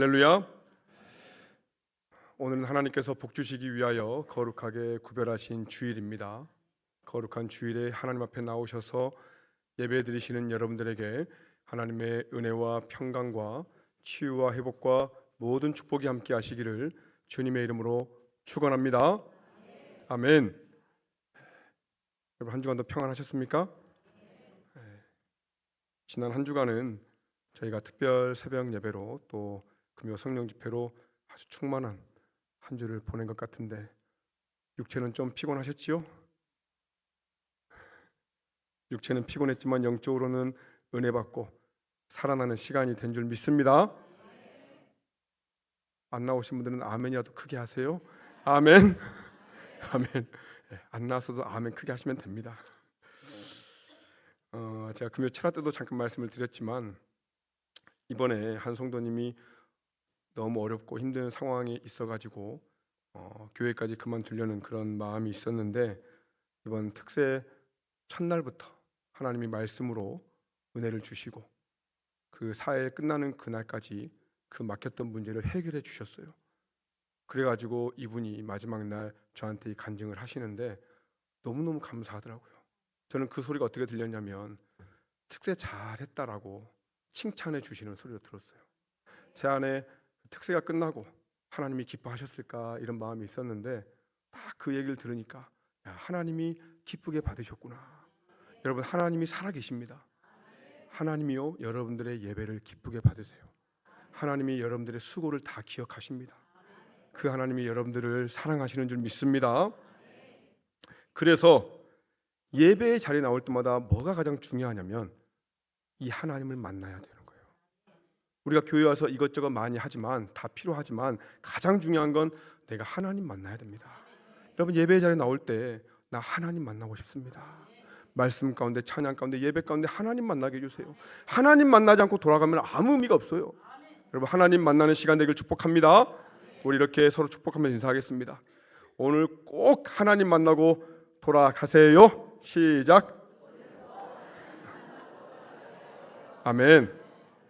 할렐루야. 오늘은 하나님께서 복 주시기 위하여 거룩하게 구별하신 주일입니다. 거룩한 주일에 하나님 앞에 나오셔서 예배드리시는 여러분들에게 하나님의 은혜와 평강과 치유와 회복과 모든 축복이 함께 하시기를 주님의 이름으로 축원합니다. 아멘. 여러분, 한 주간도 평안하셨습니까? 지난 한 주간은 저희가 특별 새벽 예배로 또 금요 성령 집회로 아주 충만한 한 주를 보낸 것 같은데 육체는 좀 피곤하셨지요? 육체는 피곤했지만 영적으로는 은혜 받고 살아나는 시간이 된 줄 믿습니다. 안 나오신 분들은 아멘이라도 크게 하세요. 아멘. 아멘. 안 나왔어도 아멘 크게 하시면 됩니다. 제가 금요 7화 때도 잠깐 말씀을 드렸지만 이번에 한 성도님이 너무 어렵고 힘든 상황이 있어가지고 교회까지 그만두려는 그런 마음이 있었는데 이번 특세 첫날부터 하나님이 말씀으로 은혜를 주시고 그 사회 끝나는 그날까지 그 막혔던 문제를 해결해 주셨어요. 그래가지고 이분이 마지막 날 저한테 이 간증을 하시는데 너무너무 감사하더라고요. 저는 그 소리가 어떻게 들렸냐면 특세 잘했다라고 칭찬해 주시는 소리로 들었어요. 제 안에 특세가 끝나고 하나님이 기뻐하셨을까 이런 마음이 있었는데 딱 그 얘기를 들으니까 하나님이 기쁘게 받으셨구나. 여러분, 하나님이 살아계십니다. 하나님이요, 여러분들의 예배를 기쁘게 받으세요. 하나님이 여러분들의 수고를 다 기억하십니다. 그 하나님이 여러분들을 사랑하시는 줄 믿습니다. 그래서 예배의 자리에 나올 때마다 뭐가 가장 중요하냐면 이 하나님을 만나야 되는 거예요. 우리가 교회 와서 이것저것 많이 하지만 다 필요하지만 가장 중요한 건 내가 하나님 만나야 됩니다. 여러분, 예배 자리에 나올 때 나 하나님 만나고 싶습니다. 말씀 가운데, 찬양 가운데, 예배 가운데 하나님 만나게 해주세요. 하나님 만나지 않고 돌아가면 아무 의미가 없어요. 여러분, 하나님 만나는 시간 되길 축복합니다. 우리 이렇게 서로 축복하면서 인사하겠습니다. 오늘 꼭 하나님 만나고 돌아가세요. 시작. 아멘.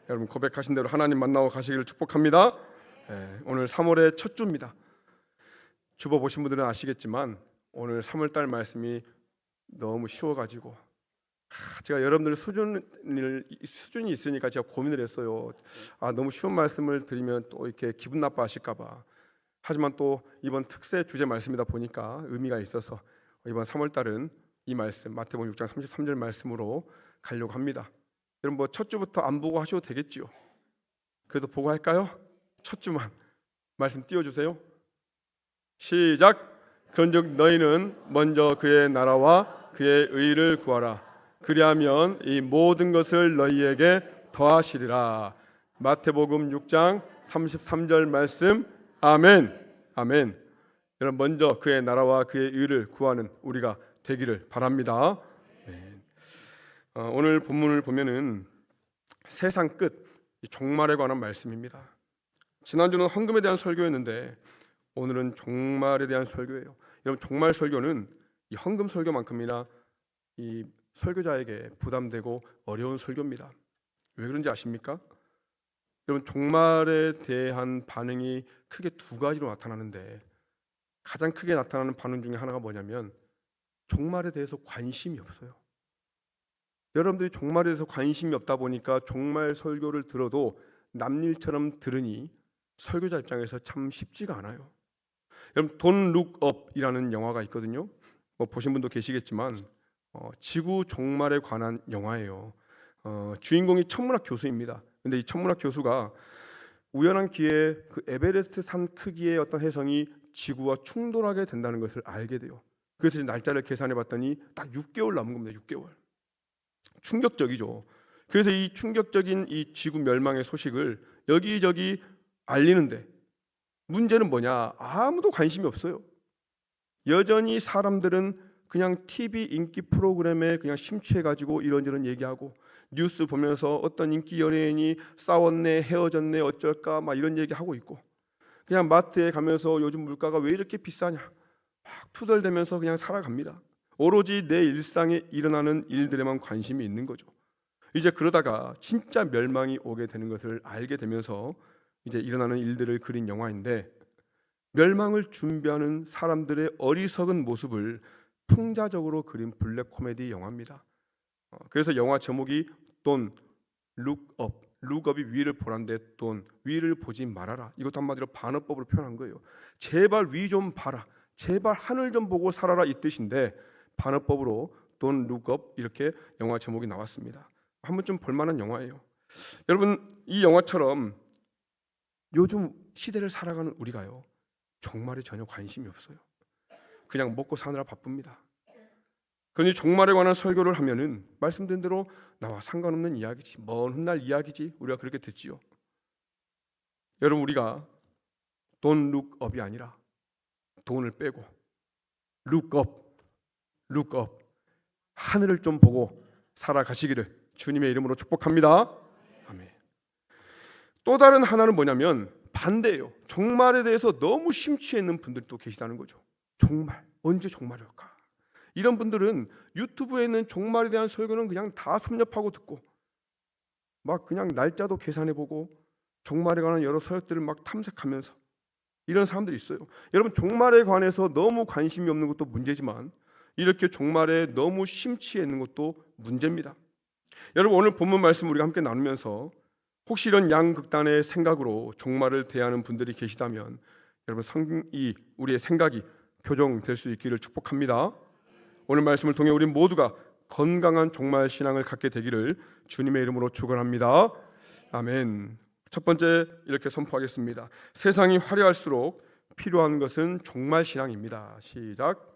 여러분, 고백하신 대로 하나님 만나고 가시기를 축복합니다. 오늘 3월의 첫 주입니다. 주보 보신 분들은 아시겠지만 오늘 3월달 말씀이 너무 쉬워가지고 제가 여러분들 수준이 있으니까 제가 고민을 했어요. 너무 쉬운 말씀을 드리면 또 이렇게 기분 나빠하실까봐. 하지만 또 이번 특세 주제 말씀이다 보니까 의미가 있어서 이번 3월달은 이 말씀 마태복음 6장 33절 말씀으로 가려고 합니다. 여러분, 뭐 첫 주부터 안 보고 하셔도 되겠지요. 그래도 보고 할까요? 첫 주만 말씀 띄워주세요. 시작. 그런즉 너희는 먼저 그의 나라와 그의 의를 구하라. 그리하면 이 모든 것을 너희에게 더하시리라. 마태복음 6장 33절 말씀. 아멘. 아멘. 여러분, 먼저 그의 나라와 그의 의를 구하는 우리가 되기를 바랍니다. 오늘 본문을 보면은 세상 끝 종말에 관한 말씀입니다. 지난주는 헌금에 대한 설교였는데 오늘은 종말에 대한 설교예요. 여러분, 종말 설교는 이 헌금 설교만큼이나 이 설교자에게 부담되고 어려운 설교입니다. 왜 그런지 아십니까? 여러분, 종말에 대한 반응이 크게 두 가지로 나타나는데 가장 크게 나타나는 반응 중에 하나가 뭐냐면 종말에 대해서 관심이 없어요. 여러분들이 종말에 대해서 관심이 없다 보니까 종말 설교를 들어도 남일처럼 들으니 설교자 입장에서 참 쉽지가 않아요. 여러분, Don't Look Up이라는 영화가 있거든요. 뭐 보신 분도 계시겠지만 지구 종말에 관한 영화예요. 주인공이 천문학 교수입니다. 근데 이 천문학 교수가 우연한 기회에 그 에베레스트 산 크기의 어떤 해성이 지구와 충돌하게 된다는 것을 알게 돼요. 그래서 날짜를 계산해 봤더니 딱 6개월 남은 겁니다. 6개월. 충격적이죠. 그래서 이 충격적인 이 지구 멸망의 소식을 여기저기 알리는데 문제는 뭐냐? 아무도 관심이 없어요. 여전히 사람들은 그냥 TV 인기 프로그램에 그냥 심취해가지고 이런저런 얘기하고 뉴스 보면서 어떤 인기 연예인이 싸웠네, 헤어졌네, 어쩔까 막 이런 얘기하고 있고 그냥 마트에 가면서 요즘 물가가 왜 이렇게 비싸냐 막 투덜대면서 그냥 살아갑니다. 오로지 내 일상에 일어나는 일들에만 관심이 있는 거죠. 이제 그러다가 진짜 멸망이 오게 되는 것을 알게 되면서 이제 일어나는 일들을 그린 영화인데 멸망을 준비하는 사람들의 어리석은 모습을 풍자적으로 그린 블랙 코미디 영화입니다. 그래서 영화 제목이 Don't Look Up, Look Up이 위를 보란데 Don't, 위를 보지 말아라. 이것도 한마디로 반어법으로 표현한 거예요. 제발 위 좀 봐라, 제발 하늘 좀 보고 살아라, 이 뜻인데 반어법으로 Don't Look Up 이렇게 영화 제목이 나왔습니다. 한 번쯤 볼만한 영화예요. 여러분, 이 영화처럼 요즘 시대를 살아가는 우리가요, 종말에 전혀 관심이 없어요. 그냥 먹고 사느라 바쁩니다. 그러니 종말에 관한 설교를 하면은 말씀드린 대로 나와 상관없는 이야기지, 먼 훗날 이야기지, 우리가 그렇게 듣지요. 여러분, 우리가 Don't look up이 아니라 돈을 빼고 look up, look up, 하늘을 좀 보고 살아가시기를 주님의 이름으로 축복합니다. 아멘. 또 다른 하나는 뭐냐면 반대예요. 종말에 대해서 너무 심취해 있는 분들도 계시다는 거죠. 종말, 언제 종말이 올까? 이런 분들은 유튜브에 있는 종말에 대한 설교는 그냥 다 섭렵하고 듣고 막 그냥 날짜도 계산해보고 종말에 관한 여러 서적들을 막 탐색하면서 이런 사람들이 있어요. 여러분, 종말에 관해서 너무 관심이 없는 것도 문제지만 이렇게 종말에 너무 심취해 있는 것도 문제입니다. 여러분, 오늘 본문 말씀 우리가 함께 나누면서 혹시 이런 양극단의 생각으로 종말을 대하는 분들이 계시다면 여러분, 우리의 생각이 교정될 수 있기를 축복합니다. 오늘 말씀을 통해 우리 모두가 건강한 종말 신앙을 갖게 되기를 주님의 이름으로 축원합니다. 아멘. 첫 번째 이렇게 선포하겠습니다. 세상이 화려할수록 필요한 것은 종말 신앙입니다. 시작.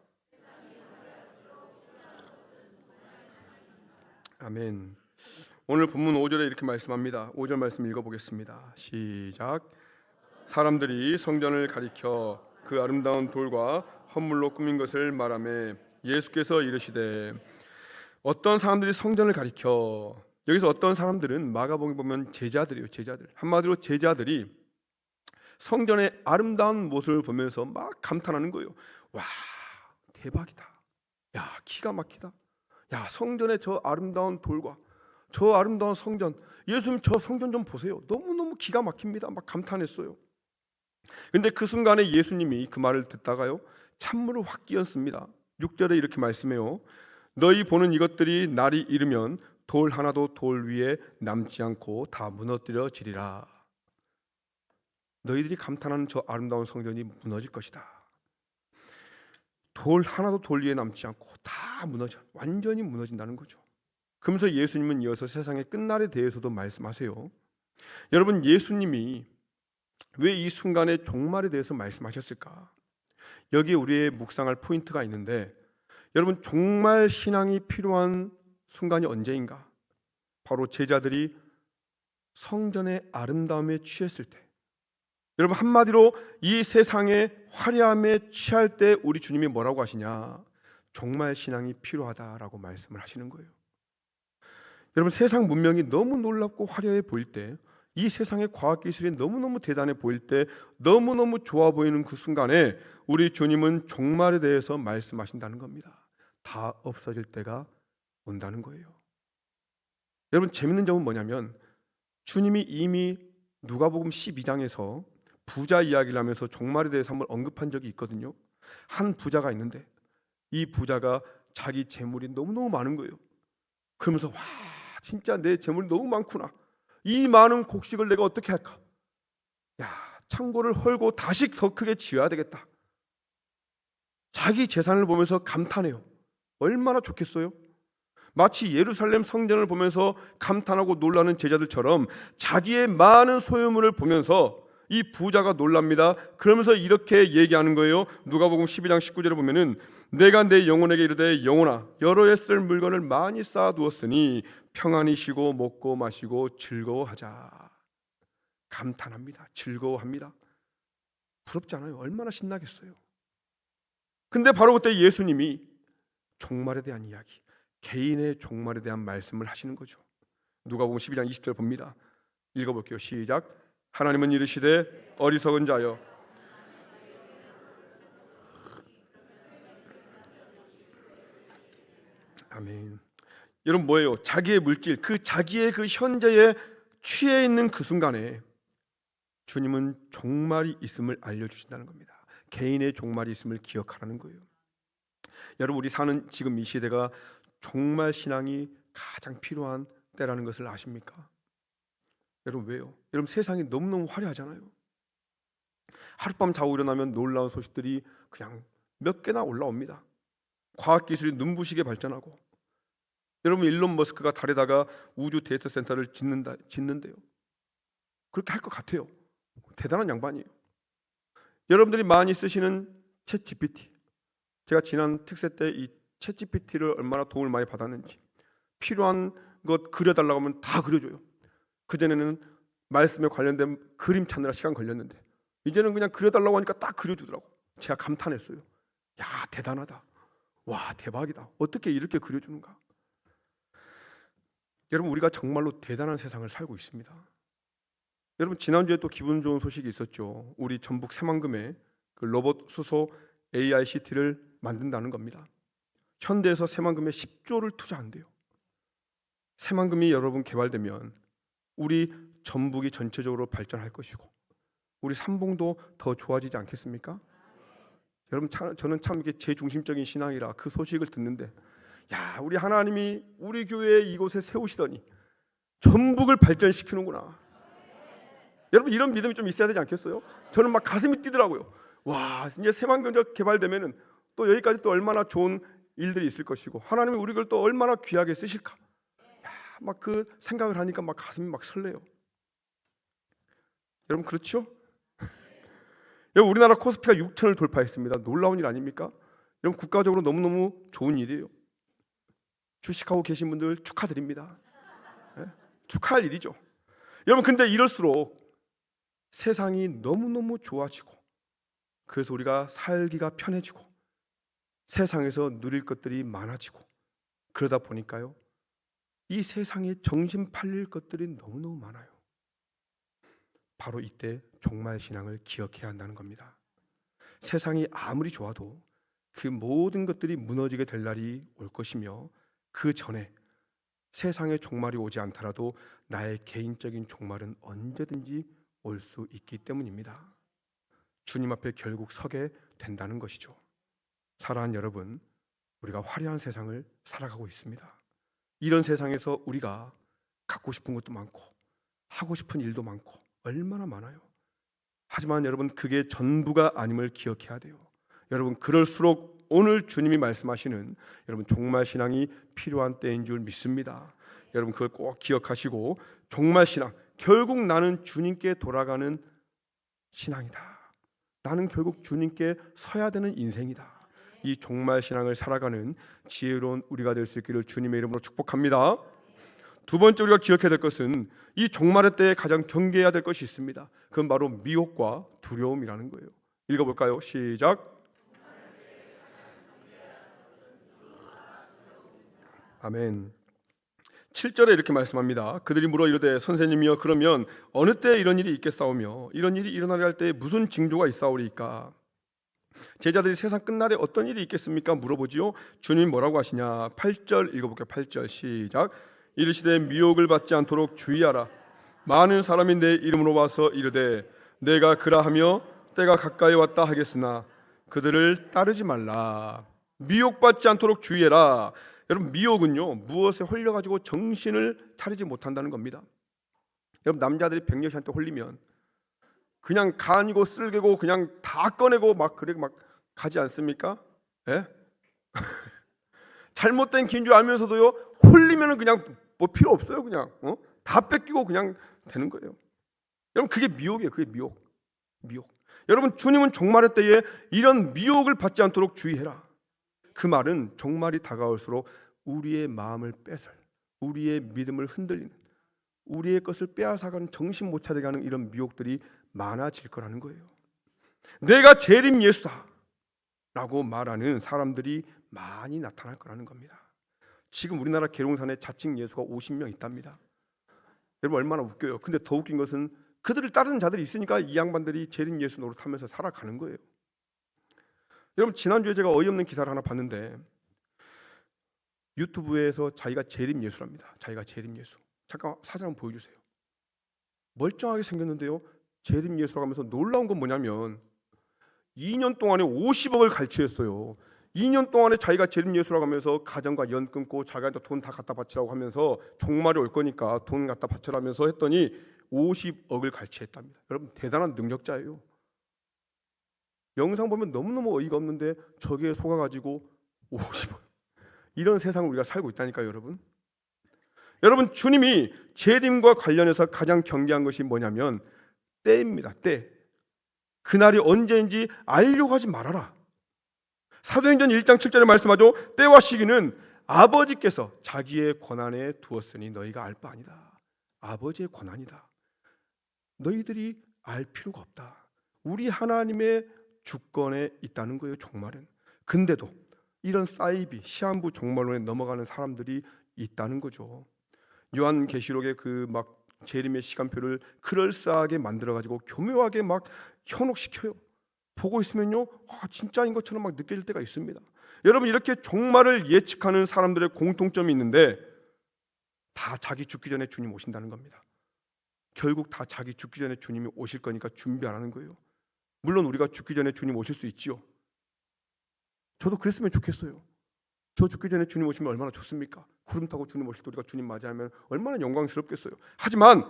아멘. 오늘 본문 5절에 이렇게 말씀합니다. 5절 말씀 읽어보겠습니다. 시작. 사람들이 성전을 가리켜 그 아름다운 돌과 헌물로 꾸민 것을 말하며 예수께서 이르시되. 어떤 사람들이 성전을 가리켜, 여기서 어떤 사람들은 마가복음에 보면 제자들이에요. 제자들. 한마디로 제자들이 성전의 아름다운 모습을 보면서 막 감탄하는 거예요. 와, 대박이다. 야, 기가 막히다. 야, 성전의 저 아름다운 돌과 저 아름다운 성전, 예수님 저 성전 좀 보세요. 너무너무 기가 막힙니다. 막 감탄했어요. 근데 그 순간에 예수님이 그 말을 듣다가요, 찬물을 확 끼얹습니다. 6절에 이렇게 말씀해요. 너희 보는 이것들이 날이 이르면 돌 하나도 돌 위에 남지 않고 다 무너뜨려지리라. 너희들이 감탄하는 저 아름다운 성전이 무너질 것이다. 돌 하나도 돌 위에 남지 않고 다 무너져, 완전히 무너진다는 거죠. 그러면서 예수님은 이어서 세상의 끝날에 대해서도 말씀하세요. 여러분, 예수님이 왜 이 순간의 종말에 대해서 말씀하셨을까? 여기에 우리의 묵상할 포인트가 있는데, 여러분, 종말 신앙이 필요한 순간이 언제인가? 바로 제자들이 성전의 아름다움에 취했을 때. 여러분, 한마디로 이 세상의 화려함에 취할 때 우리 주님이 뭐라고 하시냐? 종말 신앙이 필요하다라고 말씀을 하시는 거예요. 여러분, 세상 문명이 너무 놀랍고 화려해 보일 때, 이 세상의 과학기술이 너무너무 대단해 보일 때, 너무너무 좋아 보이는 그 순간에 우리 주님은 종말에 대해서 말씀하신다는 겁니다. 다 없어질 때가 온다는 거예요. 여러분, 재밌는 점은 뭐냐면 주님이 이미 누가복음 12장에서 부자 이야기를 하면서 종말에 대해서 한번 언급한 적이 있거든요. 한 부자가 있는데 이 부자가 자기 재물이 너무너무 많은 거예요. 그러면서 와, 진짜 내 재물이 너무 많구나. 이 많은 곡식을 내가 어떻게 할까? 야, 창고를 헐고 다시 더 크게 지어야 되겠다. 자기 재산을 보면서 감탄해요. 얼마나 좋겠어요? 마치 예루살렘 성전을 보면서 감탄하고 놀라는 제자들처럼 자기의 많은 소유물을 보면서 이 부자가 놀랍니다. 그러면서 이렇게 얘기하는 거예요. 누가복음 12장 19절에 보면은 내가 내 영혼에게 이르되 영혼아, 여러 해 쓸 물건을 많이 쌓아두었으니 평안히 쉬고 먹고 마시고 즐거워하자. 감탄합니다. 즐거워합니다. 부럽지 않아요? 얼마나 신나겠어요. 근데 바로 그때 예수님이 종말에 대한 이야기, 개인의 종말에 대한 말씀을 하시는 거죠. 누가복음 12장 20절 봅니다. 읽어볼게요. 시작. 하나님은 이르시되 어리석은 자여, 아멘. 여러분, 뭐예요? 자기의 물질, 그 자기의 그 현재에 취해 있는 그 순간에 주님은 종말이 있음을 알려주신다는 겁니다. 개인의 종말이 있음을 기억하라는 거예요. 여러분, 우리 사는 지금 이 시대가 종말 신앙이 가장 필요한 때라는 것을 아십니까? 여러분, 왜요? 여러분, 세상이 너무너무 화려하잖아요. 하룻밤 자고 일어나면 놀라운 소식들이 그냥 몇 개나 올라옵니다. 과학기술이 눈부시게 발전하고, 여러분, 일론 머스크가 달에다가 우주 데이터 센터를 짓는데요. 그렇게 할 것 같아요. 대단한 양반이에요. 여러분들이 많이 쓰시는 챗 GPT, 제가 지난 특세 때 이 챗 GPT를 얼마나 도움을 많이 받았는지, 필요한 것 그려달라고 하면 다 그려줘요. 그전에는 말씀에 관련된 그림 찾느라 시간 걸렸는데 이제는 그냥 그려달라고 하니까 딱 그려주더라고. 제가 감탄했어요. 야, 대단하다. 와, 대박이다. 어떻게 이렇게 그려주는가. 여러분, 우리가 정말로 대단한 세상을 살고 있습니다. 여러분, 지난주에 또 기분 좋은 소식이 있었죠. 우리 전북 새만금에 그 로봇 수소 AICT를 만든다는 겁니다. 현대에서 새만금에 10조를 투자한대요. 새만금이 여러분 개발되면 우리 전북이 전체적으로 발전할 것이고 우리 삼봉도 더 좋아지지 않겠습니까? 여러분, 저는 참 이게 제 중심적인 신앙이라 그 소식을 듣는데, 야, 우리 하나님이 우리 교회 이곳에 세우시더니 전북을 발전시키는구나. 여러분, 이런 믿음이 좀 있어야 되지 않겠어요? 저는 막 가슴이 뛰더라고요. 와, 이제 새만금 개발되면은 또 여기까지 또 얼마나 좋은 일들이 있을 것이고 하나님이 우리를 또 얼마나 귀하게 쓰실까. 야, 막 그 생각을 하니까 막 가슴이 막 설레요. 여러분, 그렇죠? 여러분, 우리나라 코스피가 6천을 돌파했습니다. 놀라운 일 아닙니까? 여러분, 국가적으로 너무너무 좋은 일이에요. 주식하고 계신 분들 축하드립니다. 네? 축하할 일이죠. 여러분, 근데 이럴수록 세상이 너무너무 좋아지고, 그래서 우리가 살기가 편해지고 세상에서 누릴 것들이 많아지고, 그러다 보니까요, 이 세상에 정신 팔릴 것들이 너무너무 많아요. 바로 이때 종말 신앙을 기억해야 한다는 겁니다. 세상이 아무리 좋아도 그 모든 것들이 무너지게 될 날이 올 것이며, 그 전에 세상의 종말이 오지 않더라도 나의 개인적인 종말은 언제든지 올 수 있기 때문입니다. 주님 앞에 결국 서게 된다는 것이죠. 사랑하는 여러분, 우리가 화려한 세상을 살아가고 있습니다. 이런 세상에서 우리가 갖고 싶은 것도 많고 하고 싶은 일도 많고 얼마나 많아요. 하지만 여러분, 그게 전부가 아님을 기억해야 돼요. 여러분, 그럴수록 오늘 주님이 말씀하시는 여러분 종말 신앙이 필요한 때인 줄 믿습니다. 여러분, 그걸 꼭 기억하시고, 종말 신앙, 결국 나는 주님께 돌아가는 신앙이다. 나는 결국 주님께 서야 되는 인생이다. 이 종말 신앙을 살아가는 지혜로운 우리가 될 수 있기를 주님의 이름으로 축복합니다. 두 번째 우리가 기억해야 될 것은 이 종말의 때에 가장 경계해야 될 것이 있습니다. 그건 바로 미혹과 두려움이라는 거예요. 읽어볼까요? 시작. 아멘. 7절에 이렇게 말씀합니다. 그들이 물어 이르되 선생님이여, 그러면 어느 때에 이런 일이 있겠사오며 이런 일이 일어나려 할 때에 무슨 징조가 있사오리까? 제자들이 세상 끝날에 어떤 일이 있겠습니까? 물어보지요. 주님 뭐라고 하시냐? 8절 읽어볼게요. 8절 시작. 이르시되 미혹을 받지 않도록 주의하라. 많은 사람이 내 이름으로 와서 이르되 내가 그라하며 때가 가까이 왔다 하겠으나 그들을 따르지 말라. 미혹받지 않도록 주의해라. 여러분, 미혹은요, 무엇에 홀려가지고 정신을 차리지 못한다는 겁니다. 여러분, 남자들이 백녀시한테 홀리면 그냥 간이고 쓸개고 그냥 다 꺼내고 막 그래 막 가지 않습니까? 예? 잘못된 긴 줄 알면서도요, 홀리면은 그냥 뭐 필요 없어요. 그냥 다 뺏기고 그냥 되는 거예요. 여러분, 그게 미혹이에요. 그게 미혹. 여러분, 주님은 종말의 때에 이런 미혹을 받지 않도록 주의해라. 그 말은 종말이 다가올수록 우리의 마음을 뺏을, 우리의 믿음을 흔들리는, 우리의 것을 빼앗아가는, 정신 못 차리게 하는 이런 미혹들이 많아질 거라는 거예요. 내가 재림 예수다 라고 말하는 사람들이 많이 나타날 거라는 겁니다. 지금 우리나라 계룡산에 자칭 예수가 50명 있답니다. 여러분, 얼마나 웃겨요. 근데 더 웃긴 것은 그들을 따르는 자들이 있으니까 이 양반들이 재림 예수 노릇하면서 살아가는 거예요. 여러분, 지난주에 제가 어이없는 기사를 하나 봤는데 유튜브에서 자기가 재림 예수랍니다. 자기가 재림 예수. 잠깐 사진 한번 보여주세요. 멀쩡하게 생겼는데요, 재림 예수라고 하면서 놀라운 건 뭐냐면 2년 동안에 50억을 갈취했어요. 2년 동안에 자기가 재림 예수라고 하면서 가정과 연 끊고 자기한테 돈 다 갖다 바치라고 하면서 종말이 올 거니까 돈 갖다 바치라면서 했더니 50억을 갈취했답니다. 여러분 대단한 능력자예요. 영상 보면 너무너무 어이가 없는데 저기에 속아가지고 50억, 이런 세상을 우리가 살고 있다니까요. 여러분 주님이 재림과 관련해서 가장 경계한 것이 뭐냐면 때입니다. 때. 그날이 언제인지 알려고 하지 말아라. 사도행전 1장 7절에 말씀하죠. 때와 시기는 아버지께서 자기의 권한에 두었으니 너희가 알 바 아니다. 아버지의 권한이다. 너희들이 알 필요가 없다. 우리 하나님의 주권에 있다는 거예요. 종말은. 근데도 이런 사이비 시한부 종말론에 넘어가는 사람들이 있다는 거죠. 요한계시록의 그 막 재림의 시간표를 그럴싸하게 만들어가지고 교묘하게 막 현혹시켜요. 보고 있으면요, 진짜인 것처럼 막 느껴질 때가 있습니다. 여러분 이렇게 종말을 예측하는 사람들의 공통점이 있는데 다 자기 죽기 전에 주님 오신다는 겁니다. 결국 다 자기 죽기 전에 주님이 오실 거니까 준비 안 하는 거예요. 물론 우리가 죽기 전에 주님 오실 수 있지요. 저도 그랬으면 좋겠어요. 저 죽기 전에 주님 오시면 얼마나 좋습니까? 구름 타고 주님 오실 때 우리가 주님 맞이하면 얼마나 영광스럽겠어요. 하지만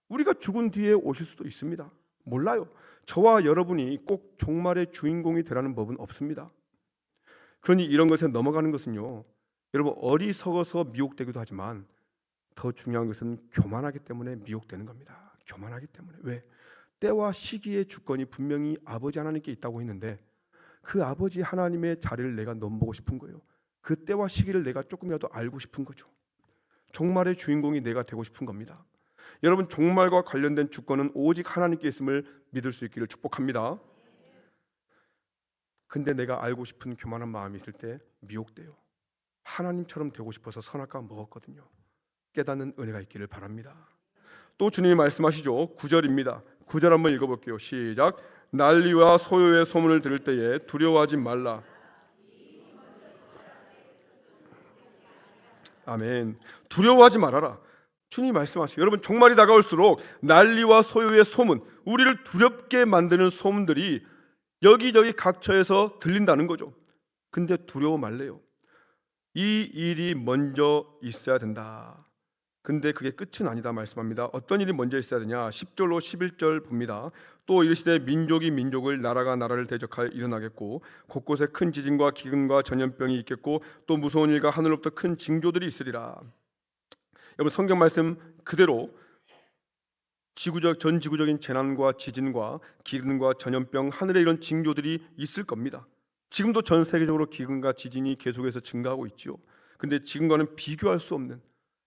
우리가 죽은 뒤에 오실 수도 있습니다. 몰라요. 저와 여러분이 꼭 종말의 주인공이 되라는 법은 없습니다. 그러니 이런 것에 넘어가는 것은요, 여러분 어리석어서 미혹되기도 하지만 더 중요한 것은 교만하기 때문에 미혹되는 겁니다. 교만하기 때문에. 왜? 때와 시기의 주권이 분명히 아버지 하나님께 있다고 했는데 그 아버지 하나님의 자리를 내가 넘보고 싶은 거예요. 그 때와 시기를 내가 조금이라도 알고 싶은 거죠. 종말의 주인공이 내가 되고 싶은 겁니다. 여러분 종말과 관련된 주권은 오직 하나님께 있음을 믿을 수 있기를 축복합니다. 근데 내가 알고 싶은 교만한 마음이 있을 때 미혹돼요. 하나님처럼 되고 싶어서 선악과 먹었거든요. 깨닫는 은혜가 있기를 바랍니다. 또 주님이 말씀하시죠. 9절입니다. 9절 한번 읽어볼게요. 시작. 난리와 소요의 소문을 들을 때에 두려워하지 말라. 아멘. 두려워하지 말아라. 주님이 말씀하세요. 여러분 종말이 다가올수록 난리와 소요의 소문, 우리를 두렵게 만드는 소문들이 여기저기 각처에서 들린다는 거죠. 근데 두려워 말래요. 이 일이 먼저 있어야 된다. 근데 그게 끝은 아니다 말씀합니다. 어떤 일이 먼저 있어야 되냐? 10절로 11절 봅니다. 또 이르시되 민족이 민족을 나라가 나라를 대적하여 일어나겠고 곳곳에 큰 지진과 기근과 전염병이 있겠고 또 무서운 일과 하늘로부터 큰 징조들이 있으리라. 여러분 성경 말씀 그대로 전 지구적인 재난과 지진과 기근과 전염병, 하늘에 이런 징조들이 있을 겁니다. 지금도 전 세계적으로 기근과 지진이 계속해서 증가하고 있죠. 근데 지금과는 비교할 수 없는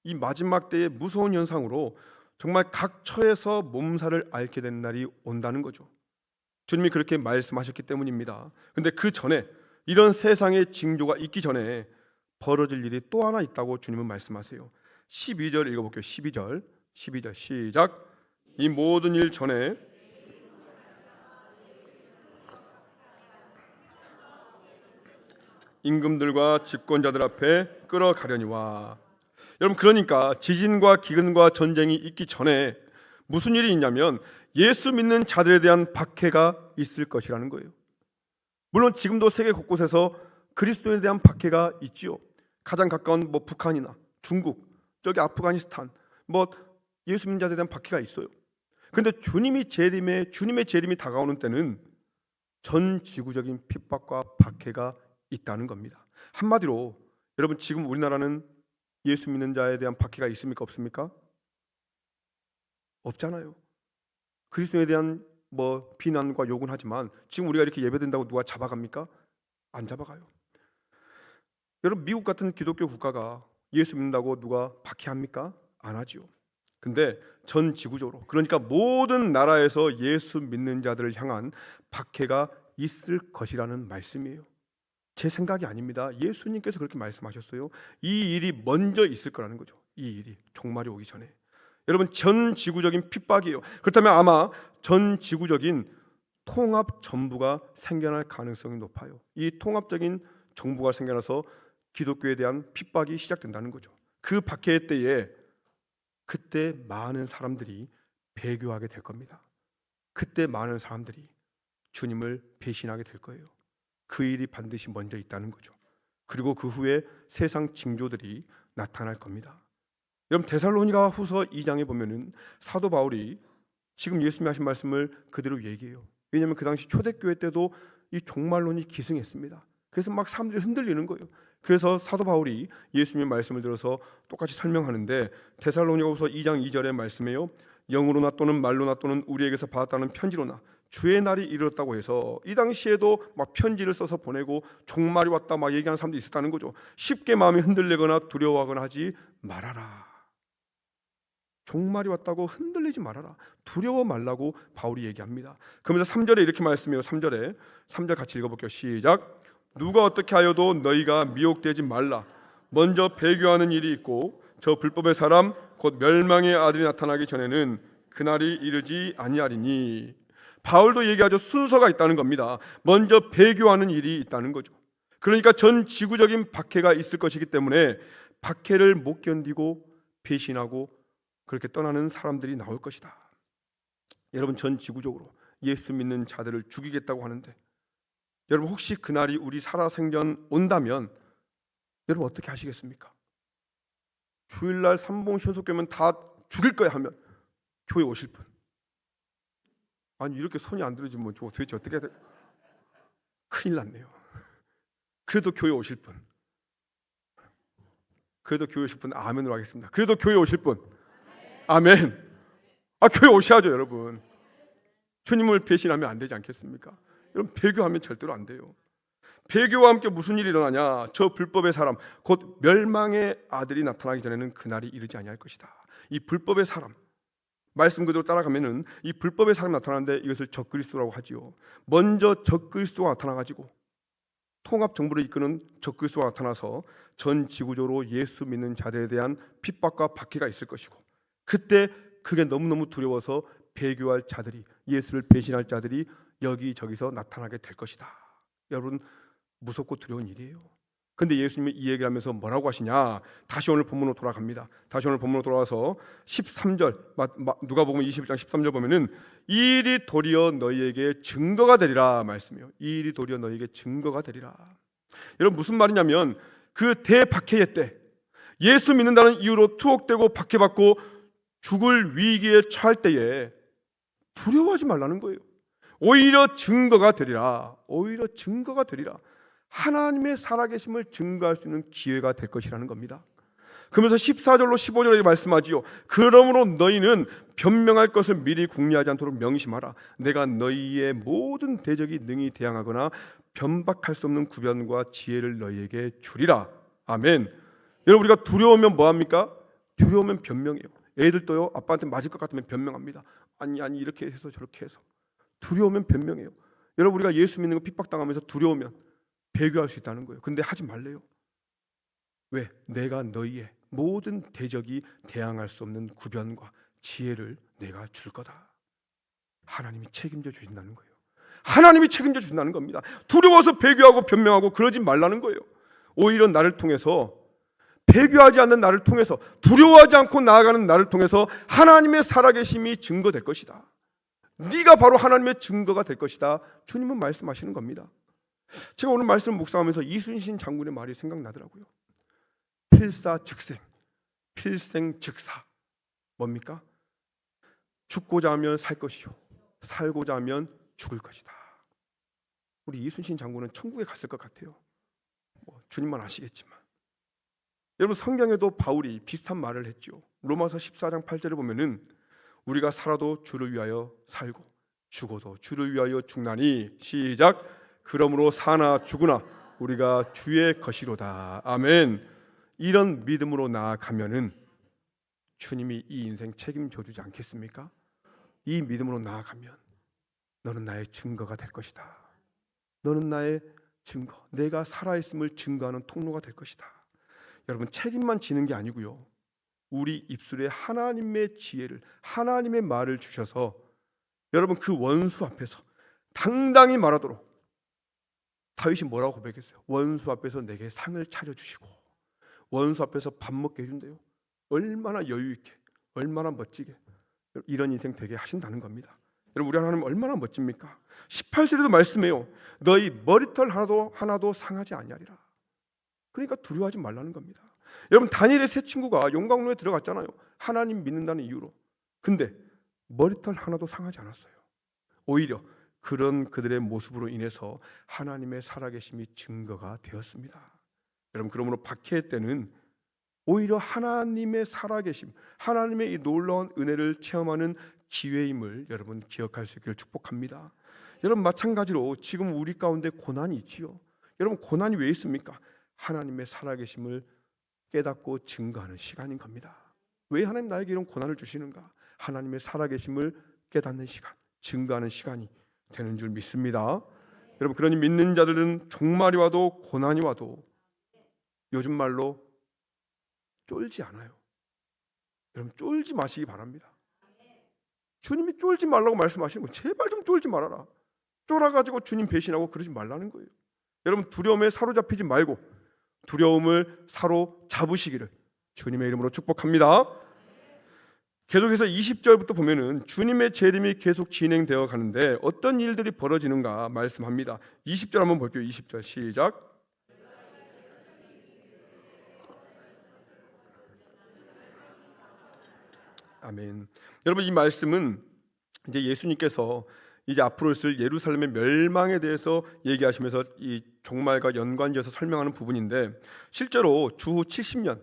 이 마지막 때의 무서운 현상으로 정말 각처에서 몸살을 앓게 된 날이 온다는 거죠. 주님이 그렇게 말씀하셨기 때문입니다. 근데 그 전에 이런 세상의 징조가 있기 전에 벌어질 일이 또 하나 있다고 주님은 말씀하세요. 12절 읽어볼게요. 12절 시작. 이 모든 일 전에 임금들과 집권자들 앞에 끌어가려니와. 여러분 그러니까 지진과 기근과 전쟁이 있기 전에 무슨 일이 있냐면 예수 믿는 자들에 대한 박해가 있을 것이라는 거예요. 물론 지금도 세계 곳곳에서 그리스도인에 대한 박해가 있지요. 가장 가까운 북한이나 중국, 저기 아프가니스탄, 예수 믿는 자들에 대한 박해가 있어요. 근데 주님의 재림이 다가오는 때는 전 지구적인 핍박과 박해가 있다는 겁니다. 한마디로 여러분 지금 우리나라는 예수 믿는 자에 대한 박해가 있습니까? 없습니까? 없잖아요. 그리스도에 대한 비난과 욕은 하지만 지금 우리가 이렇게 예배된다고 누가 잡아갑니까? 안 잡아가요. 여러분 미국 같은 기독교 국가가 예수 믿는다고 누가 박해합니까? 안 하지요. 근데 전 지구적으로 그러니까 모든 나라에서 예수 믿는 자들을 향한 박해가 있을 것이라는 말씀이에요. 제 생각이 아닙니다. 예수님께서 그렇게 말씀하셨어요. 이 일이 먼저 있을 거라는 거죠. 이 일이 종말이 오기 전에. 여러분 전 지구적인 핍박이에요. 그렇다면 아마 전 지구적인 통합 정부가 생겨날 가능성이 높아요. 이 통합적인 정부가 생겨나서 기독교에 대한 핍박이 시작된다는 거죠. 그 박해의 때에 그때 많은 사람들이 배교하게 될 겁니다. 그때 많은 사람들이 주님을 배신하게 될 거예요. 그 일이 반드시 먼저 있다는 거죠. 그리고 그 후에 세상 징조들이 나타날 겁니다. 여러분 데살로니가 후서 2장에 보면은 사도 바울이 지금 예수님이 하신 말씀을 그대로 얘기해요. 왜냐하면 그 당시 초대교회 때도 이 종말론이 기승했습니다. 그래서 막 사람들이 흔들리는 거예요. 그래서 사도 바울이 예수님의 말씀을 들어서 똑같이 설명하는데 데살로니가후서 2장 2절의 말씀에요. 영으로나 또는 말로나 또는 우리에게서 받았다는 편지로나 주의 날이 이르렀다고 해서 이 당시에도 막 편지를 써서 보내고 종말이 왔다 막 얘기하는 사람도 있었다는 거죠. 쉽게 마음이 흔들리거나 두려워하거나 하지 말아라. 종말이 왔다고 흔들리지 말아라. 두려워 말라고 바울이 얘기합니다. 그러면서 3절에 이렇게 말씀해요. 3절 같이 읽어볼게요. 시작. 누가 어떻게 하여도 너희가 미혹되지 말라. 먼저 배교하는 일이 있고 저 불법의 사람 곧 멸망의 아들이 나타나기 전에는 그날이 이르지 아니하리니. 바울도 얘기하죠. 순서가 있다는 겁니다. 먼저 배교하는 일이 있다는 거죠. 그러니까 전 지구적인 박해가 있을 것이기 때문에 박해를 못 견디고 배신하고 그렇게 떠나는 사람들이 나올 것이다. 여러분 전 지구적으로 예수 믿는 자들을 죽이겠다고 하는데 여러분 혹시 그날이 우리 살아생전 온다면 여러분 어떻게 하시겠습니까? 주일날 삼봉 신속교면 다 죽일 거야 하면 교회 오실 분. 아니 이렇게 손이 안 들어지면 도대체 어떻게 해야 돼? 큰일 났네요. 그래도 교회 오실 분. 그래도 교회 오실 분 아멘으로 하겠습니다. 그래도 교회 오실 분 아멘. 교회 오셔야죠 여러분. 주님을 배신하면 안 되지 않겠습니까? 여러분 배교하면 절대로 안 돼요. 배교와 함께 무슨 일이 일어나냐? 저 불법의 사람 곧 멸망의 아들이 나타나기 전에는 그날이 이르지 아니할 것이다. 이 불법의 사람 말씀 그대로 따라가면은 이 불법의 사람이 나타나는데 이것을 적그리스도라고 하지요. 먼저 적그리스도가 나타나가지고 통합 정부를 이끄는 적그리스도가 나타나서 전 지구적으로 예수 믿는 자들에 대한 핍박과 박해가 있을 것이고 그때 그게 너무너무 두려워서 배교할 자들이 예수를 배신할 자들이 여기저기서 나타나게 될 것이다. 여러분 무섭고 두려운 일이에요. 근데 예수님이 이 얘기를 하면서 뭐라고 하시냐? 다시 오늘 본문으로 돌아갑니다. 다시 오늘 본문으로 돌아와서 13절 누가복음 21장 13절 보면은 이 일이 도리어 너희에게 증거가 되리라 말씀이에요. 이 일이 도리어 너희에게 증거가 되리라. 여러분 무슨 말이냐면 그 대박해의 때 예수 믿는다는 이유로 투옥되고 박해받고 죽을 위기에 처할 때에 두려워하지 말라는 거예요. 오히려 증거가 되리라. 오히려 증거가 되리라. 하나님의 살아계심을 증거할 수 있는 기회가 될 것이라는 겁니다. 그러면서 14절로 15절에 말씀하지요. 그러므로 너희는 변명할 것을 미리 궁리하지 않도록 명심하라. 내가 너희의 모든 대적이 능히 대항하거나 변박할 수 없는 구변과 지혜를 너희에게 주리라. 아멘. 여러분 우리가 두려우면 뭐합니까? 두려우면 변명해요. 애들도요 아빠한테 맞을 것 같으면 변명합니다. 아니 이렇게 해서 저렇게 해서. 두려우면 변명해요. 여러분 우리가 예수 믿는 거 핍박당하면서 두려우면 배교할 수 있다는 거예요. 근데 하지 말래요. 왜? 내가 너희의 모든 대적이 대항할 수 없는 구변과 지혜를 내가 줄 거다. 하나님이 책임져 주신다는 거예요. 하나님이 책임져 주신다는 겁니다. 두려워서 배교하고 변명하고 그러지 말라는 거예요. 오히려 나를 통해서 배교하지 않는 나를 통해서 두려워하지 않고 나아가는 나를 통해서 하나님의 살아계심이 증거될 것이다. 네가 바로 하나님의 증거가 될 것이다. 주님은 말씀하시는 겁니다. 제가 오늘 말씀 묵상하면서 이순신 장군의 말이 생각나더라고요. 필사즉생, 필생즉사. 뭡니까? 죽고자 하면 살 것이요 살고자 하면 죽을 것이다. 우리 이순신 장군은 천국에 갔을 것 같아요. 주님만 아시겠지만. 여러분 성경에도 바울이 비슷한 말을 했죠. 로마서 14장 8절에 보면은 우리가 살아도 주를 위하여 살고 죽어도 주를 위하여 죽나니 시작. 그러므로 사나 죽으나 우리가 주의 것이로다. 아멘. 이런 믿음으로 나아가면은 주님이 이 인생 책임져 주지 않겠습니까? 이 믿음으로 나아가면 너는 나의 증거가 될 것이다. 너는 나의 증거, 내가 살아있음을 증거하는 통로가 될 것이다. 여러분 책임만 지는 게 아니고요, 우리 입술에 하나님의 지혜를, 하나님의 말을 주셔서 여러분 그 원수 앞에서 당당히 말하도록. 다윗이 뭐라고 고백했어요? 원수 앞에서 내게 상을 차려주시고 원수 앞에서 밥 먹게 해준대요. 얼마나 여유 있게, 얼마나 멋지게 이런 인생 되게 하신다는 겁니다. 여러분 우리 하나님 얼마나 멋집니까? 18절에도 말씀해요. 너희 머리털 하나도 상하지 아니하리라. 그러니까 두려워하지 말라는 겁니다. 여러분 다니엘의 세 친구가 용광로에 들어갔잖아요. 하나님 믿는다는 이유로. 근데 머리털 하나도 상하지 않았어요. 오히려 그런 그들의 모습으로 인해서 하나님의 살아계심이 증거가 되었습니다. 여러분 그러므로 박해 때는 오히려 하나님의 살아계심, 하나님의 이 놀라운 은혜를 체험하는 기회임을 여러분 기억할 수 있기를 축복합니다. 여러분 마찬가지로 지금 우리 가운데 고난이 있지요. 여러분 고난이 왜 있습니까? 하나님의 살아계심을 깨닫고 증거하는 시간인 겁니다. 왜 하나님 나에게 이런 고난을 주시는가? 하나님의 살아계심을 깨닫는 시간, 증거하는 시간이 되는 줄 믿습니다. 여러분 그러니 믿는 자들은 종말이 와도 고난이 와도 요즘 말로 쫄지 않아요. 여러분 쫄지 마시기 바랍니다. 주님이 쫄지 말라고 말씀하시는 거예요. 제발 좀 쫄지 말아라. 쫄아가지고 주님 배신하고 그러지 말라는 거예요. 여러분 두려움에 사로잡히지 말고 두려움을 사로잡으시기를 주님의 이름으로 축복합니다. 계속해서 20절부터 보면은 주님의 재림이 계속 진행되어 가는데 어떤 일들이 벌어지는가 말씀합니다. 20절 한번 볼게요. 20절 시작. 아멘. 여러분 이 말씀은 이제 예수님께서 이제 앞으로 있을 예루살렘의 멸망에 대해서 얘기하시면서 이 종말과 연관지어서 설명하는 부분인데 실제로 주후 70년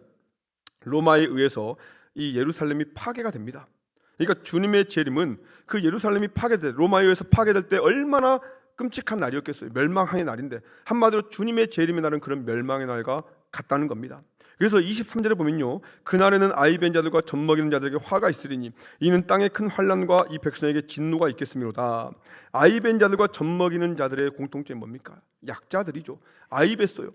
로마에 의해서 이 예루살렘이 파괴가 됩니다. 그러니까 주님의 재림은 그 예루살렘이 파괴될 로마에 의해서 파괴될 때 얼마나 끔찍한 날이었겠어요. 멸망의 날인데 한마디로 주님의 재림의 날은 그런 멸망의 날과 같다는 겁니다. 그래서 23절에 보면요, 그날에는 아이벤 자들과 젖먹이는 자들에게 화가 있으리니 이는 땅에 큰 환난과 이 백성에게 진노가 있겠음이로다. 아이벤 자들과 젖먹이는 자들의 공통점이 뭡니까? 약자들이죠. 아이벤어요.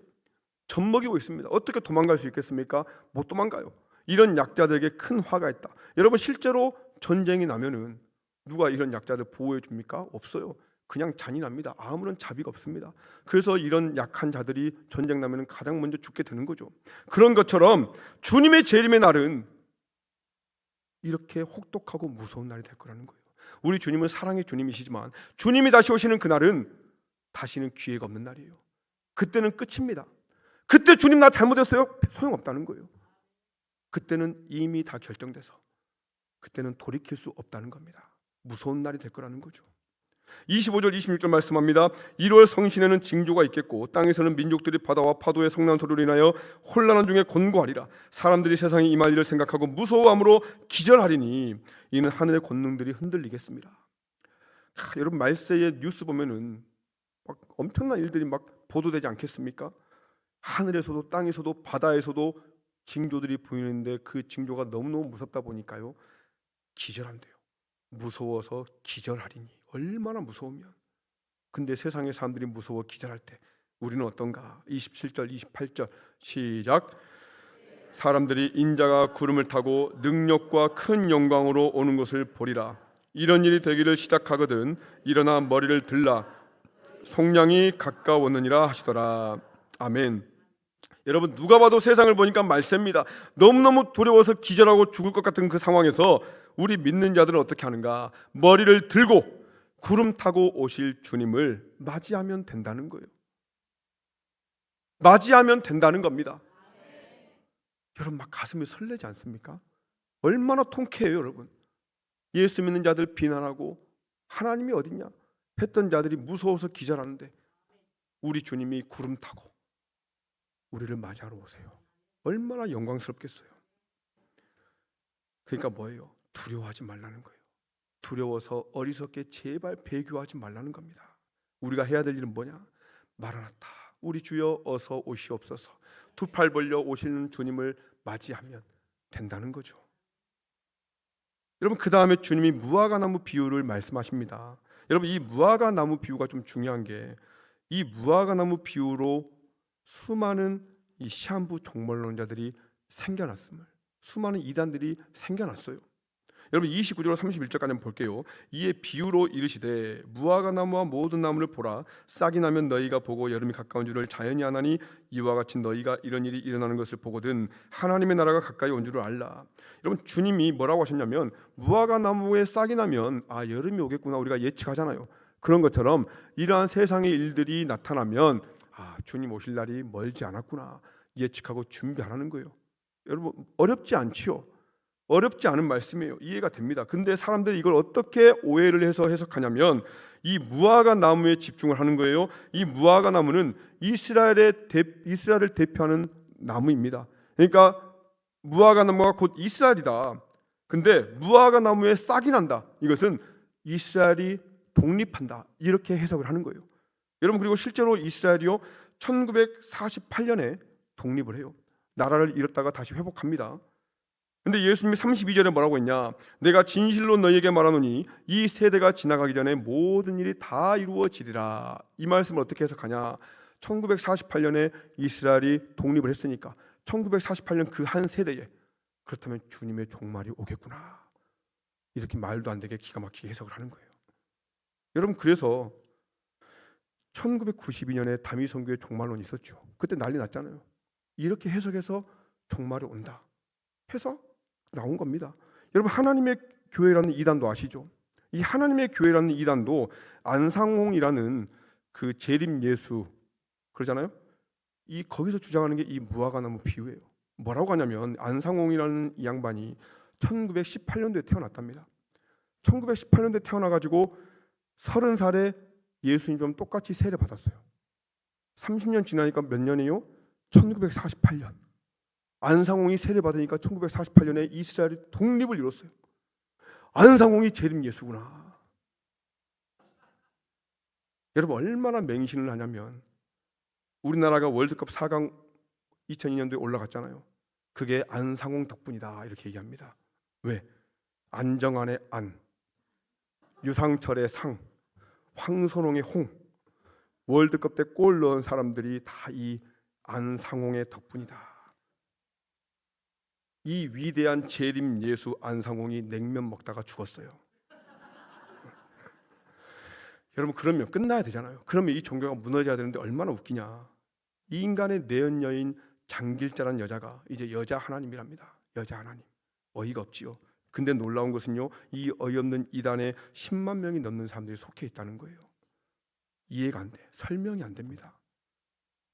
젖먹이고 있습니다. 어떻게 도망갈 수 있겠습니까? 못 도망가요. 이런 약자들에게 큰 화가 있다. 여러분 실제로 전쟁이 나면은 누가 이런 약자들 보호해 줍니까? 없어요. 그냥 잔인합니다. 아무런 자비가 없습니다. 그래서 이런 약한 자들이 전쟁 나면은 가장 먼저 죽게 되는 거죠. 그런 것처럼 주님의 재림의 날은 이렇게 혹독하고 무서운 날이 될 거라는 거예요. 우리 주님은 사랑의 주님이시지만 주님이 다시 오시는 그날은 다시는 기회가 없는 날이에요. 그때는 끝입니다. 그때 주님 나 잘못했어요? 소용없다는 거예요. 그때는 이미 다 결정돼서 그때는 돌이킬 수 없다는 겁니다. 무서운 날이 될 거라는 거죠. 25절 26절 말씀합니다. 1월 성신에는 징조가 있겠고 땅에서는 민족들이 바다와 파도의 성난 소리로 인하여 혼란한 중에 곤고하리라. 사람들이 세상에 임할 일을 생각하고 무서워함으로 기절하리니 이는 하늘의 권능들이 흔들리겠습니다. 여러분 말세의 뉴스 보면은 막 엄청난 일들이 막 보도되지 않겠습니까? 하늘에서도 땅에서도 바다에서도 징조들이 보이는데 그 징조가 너무너무 무섭다 보니까요 기절한대요. 무서워서 기절하리니. 얼마나 무서우면. 근데 세상의 사람들이 무서워 기절할 때 우리는 어떤가? 27절 28절 시작. 사람들이 인자가 구름을 타고 능력과 큰 영광으로 오는 것을 보리라. 이런 일이 되기를 시작하거든 일어나 머리를 들라 속량이 가까웠느니라 하시더라. 아멘. 여러분 누가 봐도 세상을 보니까 말세입니다. 너무너무 두려워서 기절하고 죽을 것 같은 그 상황에서 우리 믿는 자들은 어떻게 하는가? 머리를 들고 구름 타고 오실 주님을 맞이하면 된다는 거예요. 맞이하면 된다는 겁니다. 여러분 막 가슴이 설레지 않습니까? 얼마나 통쾌해요 여러분. 예수 믿는 자들 비난하고 하나님이 어딨냐 했던 자들이 무서워서 기절하는데 우리 주님이 구름 타고 우리를 맞이하러 오세요. 얼마나 영광스럽겠어요. 그러니까 뭐예요? 두려워하지 말라는 거예요. 두려워서 어리석게 제발 배교하지 말라는 겁니다. 우리가 해야 될 일은 뭐냐? 마라나타 우리 주여 어서 오시옵소서. 두 팔 벌려 오시는 주님을 맞이하면 된다는 거죠. 여러분 그 다음에 주님이 무화과나무 비유를 말씀하십니다. 여러분 이 무화과나무 비유가 좀 중요한 게 이 무화과나무 비유로 수많은 이 시한부 종말론자들이 생겨났음을 수많은 이단들이 생겨났어요. 여러분 29절로 31절까지 한번 볼게요. 이에 비유로 이르시되 무화과 나무와 모든 나무를 보라. 싹이 나면 너희가 보고 여름이 가까운 줄을 자연히 아나니 이와 같이 너희가 이런 일이 일어나는 것을 보거든 하나님의 나라가 가까이 온 줄을 알라. 여러분 주님이 뭐라고 하셨냐면 무화과 나무에 싹이 나면 여름이 오겠구나 우리가 예측하잖아요. 그런 것처럼 이러한 세상의 일들이 나타나면 주님 오실 날이 멀지 않았구나 예측하고 준비하라는 거예요. 여러분 어렵지 않지요? 어렵지 않은 말씀이에요. 이해가 됩니다. 근데 사람들이 이걸 어떻게 오해를 해서 해석하냐면 이 무화과 나무에 집중을 하는 거예요. 이 무화과 나무는 이스라엘을 대표하는 나무입니다. 그러니까 무화과 나무가 곧 이스라엘이다. 근데 무화과 나무에 싹이 난다. 이것은 이스라엘이 독립한다. 이렇게 해석을 하는 거예요. 여러분 그리고 실제로 이스라엘이요 1948년에 독립을 해요. 나라를 잃었다가 다시 회복합니다. 근데 예수님이 32절에 뭐라고 했냐? 내가 진실로 너희에게 말하노니 이 세대가 지나가기 전에 모든 일이 다 이루어지리라. 이 말씀을 어떻게 해석하냐? 1948년에 이스라엘이 독립을 했으니까 1948년 그 한 세대에 그렇다면 주님의 종말이 오겠구나. 이렇게 말도 안 되게 기가 막히게 해석을 하는 거예요. 여러분 그래서 1992년에 다미 선교의 종말론이 있었죠. 그때 난리 났잖아요. 이렇게 해석해서 종말이 온다 해서 나온 겁니다. 여러분 하나님의 교회라는 이단도 아시죠? 이 하나님의 교회라는 이단도 안상홍이라는 그 재림 예수 그러잖아요. 이 거기서 주장하는 게 이 무화과 나무 비유예요. 뭐라고 하냐면 안상홍이라는 이 양반이 1918년도에 태어났답니다. 1918년도에 태어나가지고 30살에 예수님처럼 똑같이 세례 받았어요. 30년 지나니까 몇 년이에요? 1948년. 안상홍이 세례 받으니까 1948년에 이스라엘이 독립을 이뤘어요. 안상홍이 재림 예수구나. 여러분 얼마나 맹신을 하냐면 우리나라가 월드컵 4강 2002년도에 올라갔잖아요. 그게 안상홍 덕분이다 이렇게 얘기합니다. 왜? 안정환의 안, 유상철의 상, 황선홍의 홍, 월드컵 때 골 넣은 사람들이 다 이 안상홍의 덕분이다. 이 위대한 재림 예수 안상홍이 냉면 먹다가 죽었어요. 여러분 그러면 끝나야 되잖아요. 그러면 이 종교가 무너져야 되는데 얼마나 웃기냐. 이 인간의 내연 여인 장길자라는 여자가 이제 여자 하나님이랍니다. 여자 하나님. 어이가 없지요. 근데 놀라운 것은요, 이 어이없는 이단에 10만 명이 넘는 사람들이 속해 있다는 거예요. 이해가 안 돼. 설명이 안 됩니다.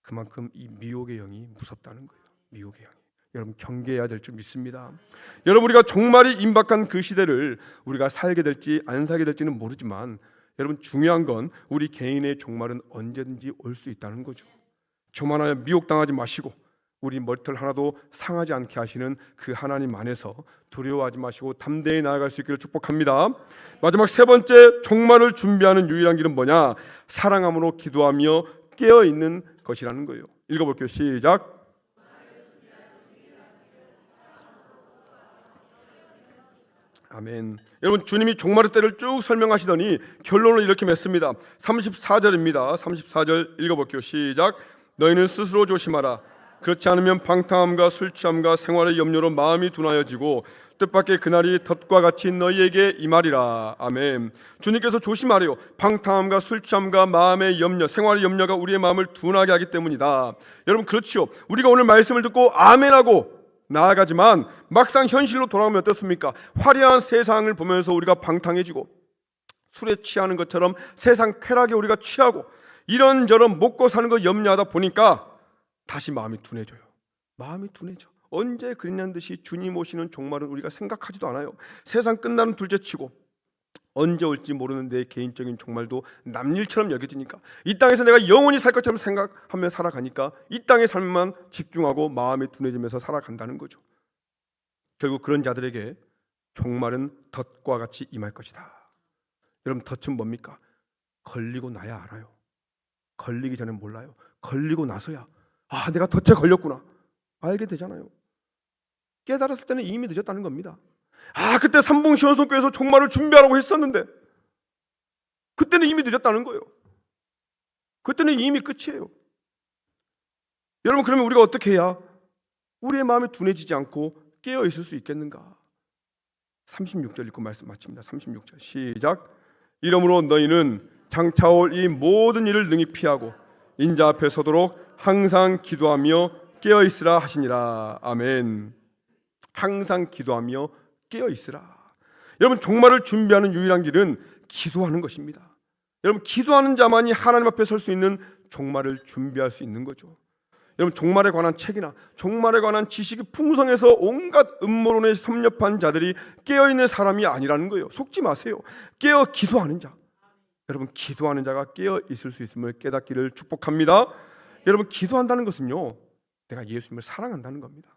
그만큼 이 미혹의 영이 무섭다는 거예요. 미혹의 영이. 여러분 경계해야 될 줄 믿습니다. 여러분 우리가 종말이 임박한 그 시대를 우리가 살게 될지 안 살게 될지는 모르지만 여러분 중요한 건 우리 개인의 종말은 언제든지 올 수 있다는 거죠. 교만하여 미혹당하지 마시고 우리 머리털 하나도 상하지 않게 하시는 그 하나님 안에서 두려워하지 마시고 담대히 나아갈 수 있기를 축복합니다. 마지막 세 번째 종말을 준비하는 유일한 길은 뭐냐? 사랑함으로 기도하며 깨어있는 것이라는 거예요. 읽어볼게요. 시작. 아멘. 여러분 주님이 종말의 때를 쭉 설명하시더니 결론을 이렇게 맺습니다. 34절입니다. 34절 읽어볼게요. 시작. 너희는 스스로 조심하라. 그렇지 않으면 방탕함과 술 취함과 생활의 염려로 마음이 둔하여지고 뜻밖의 그날이 덫과 같이 너희에게 임하리라. 아멘. 주님께서 조심하래요. 방탕함과 술 취함과 마음의 염려, 생활의 염려가 우리의 마음을 둔하게 하기 때문이다. 여러분 그렇지요. 우리가 오늘 말씀을 듣고 아멘하고 나아가지만 막상 현실로 돌아오면 어떻습니까? 화려한 세상을 보면서 우리가 방탕해지고 술에 취하는 것처럼 세상 쾌락에 우리가 취하고 이런저런 먹고 사는 거 염려하다 보니까 다시 마음이 둔해져요. 마음이 둔해져. 언제 그랬냐는 듯이 주님 오시는 종말은 우리가 생각하지도 않아요. 세상 끝나는 둘째치고 언제 올지 모르는 내 개인적인 종말도 남일처럼 여겨지니까 이 땅에서 내가 영원히 살 것처럼 생각하며 살아가니까 이 땅의 삶만 집중하고 마음이 둔해지면서 살아간다는 거죠. 결국 그런 자들에게 종말은 덫과 같이 임할 것이다. 여러분 덫은 뭡니까? 걸리고 나야 알아요. 걸리기 전엔 몰라요. 걸리고 나서야 내가 덫에 걸렸구나 알게 되잖아요. 깨달았을 때는 이미 늦었다는 겁니다. 그때 삼봉시원성교에서 종말을 준비하라고 했었는데 그때는 이미 늦었다는 거예요. 그때는 이미 끝이에요. 여러분 그러면 우리가 어떻게 해야 우리의 마음이 둔해지지 않고 깨어 있을 수 있겠는가? 36절 읽고 말씀 마칩니다. 36절 시작. 이러므로 너희는 장차올 이 모든 일을 능히 피하고 인자 앞에 서도록 항상 기도하며 깨어 있으라 하시니라. 아멘. 항상 기도하며 깨어 있으라. 여러분, 종말을 준비하는 유일한 길은 기도하는 것입니다. 여러분, 기도하는 자만이 하나님 앞에 설 수 있는 종말을 준비할 수 있는 거죠. 여러분, 종말에 관한 책이나 종말에 관한 지식이 풍성해서 온갖 음모론에 섭렵한 자들이 깨어있는 사람이 아니라는 거예요. 속지 마세요. 깨어 기도하는 자. 여러분, 기도하는 자가 깨어 있을 수 있음을 깨닫기를 축복합니다. 여러분, 기도한다는 것은요, 내가 예수님을 사랑한다는 겁니다.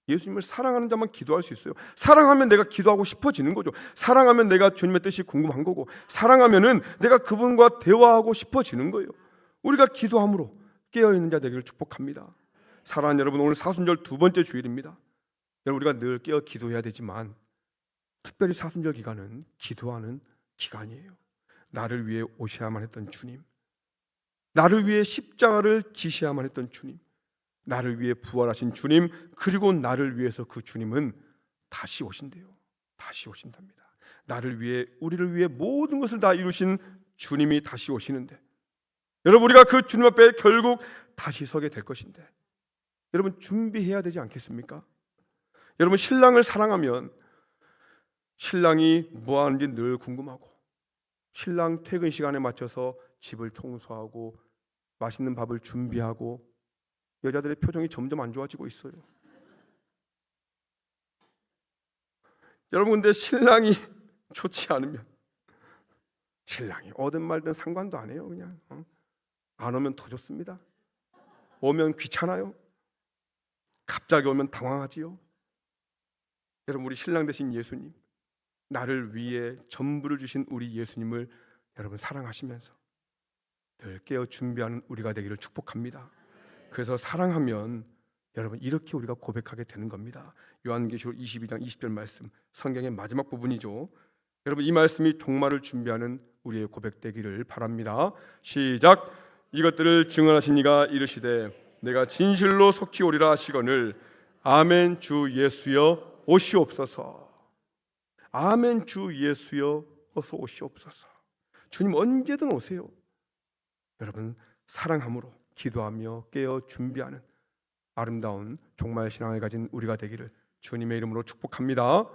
예수님을 사랑하는 자만 기도할 수 있어요. 사랑하면 내가 기도하고 싶어지는 거죠. 사랑하면 내가 주님의 뜻이 궁금한 거고, 사랑하면은 내가 그분과 대화하고 싶어지는 거예요. 우리가 기도함으로 깨어있는 자 되기를 축복합니다. 사랑하는 여러분, 오늘 사순절 두 번째 주일입니다. 여러분, 우리가 늘 깨어 기도해야 되지만 특별히 사순절 기간은 기도하는 기간이에요. 나를 위해 오셔야만 했던 주님, 나를 위해 십자가를 지셔야만 했던 주님, 나를 위해 부활하신 주님, 그리고 나를 위해서 그 주님은 다시 오신대요. 다시 오신답니다. 나를 위해, 우리를 위해 모든 것을 다 이루신 주님이 다시 오시는데, 여러분, 우리가 그 주님 앞에 결국 다시 서게 될 것인데, 여러분, 준비해야 되지 않겠습니까? 여러분, 신랑을 사랑하면 신랑이 뭐 하는지 늘 궁금하고, 신랑 퇴근 시간에 맞춰서 집을 청소하고 맛있는 밥을 준비하고, 여자들의 표정이 점점 안 좋아지고 있어요. 여러분, 근데 신랑이 좋지 않으면 신랑이 오든 말든 상관도 안 해요. 그냥 안 오면 더 좋습니다. 오면 귀찮아요. 갑자기 오면 당황하지요. 여러분, 우리 신랑 되신 예수님, 나를 위해 전부를 주신 우리 예수님을 여러분 사랑하시면서 늘 깨어 준비하는 우리가 되기를 축복합니다. 그래서 사랑하면 여러분 이렇게 우리가 고백하게 되는 겁니다. 요한계시록 22장 20절 말씀, 성경의 마지막 부분이죠. 여러분, 이 말씀이 종말을 준비하는 우리의 고백되기를 바랍니다. 시작. 이것들을 증언하신 이가 이르시되 내가 진실로 속히 오리라 하시거늘 아멘. 주 예수여 오시옵소서. 아멘. 주 예수여 어서 오시옵소서. 주님 언제든 오세요. 여러분, 사랑함으로 기도하며 깨어 준비하는 아름다운 종말 신앙을 가진 우리가 되기를 주님의 이름으로 축복합니다.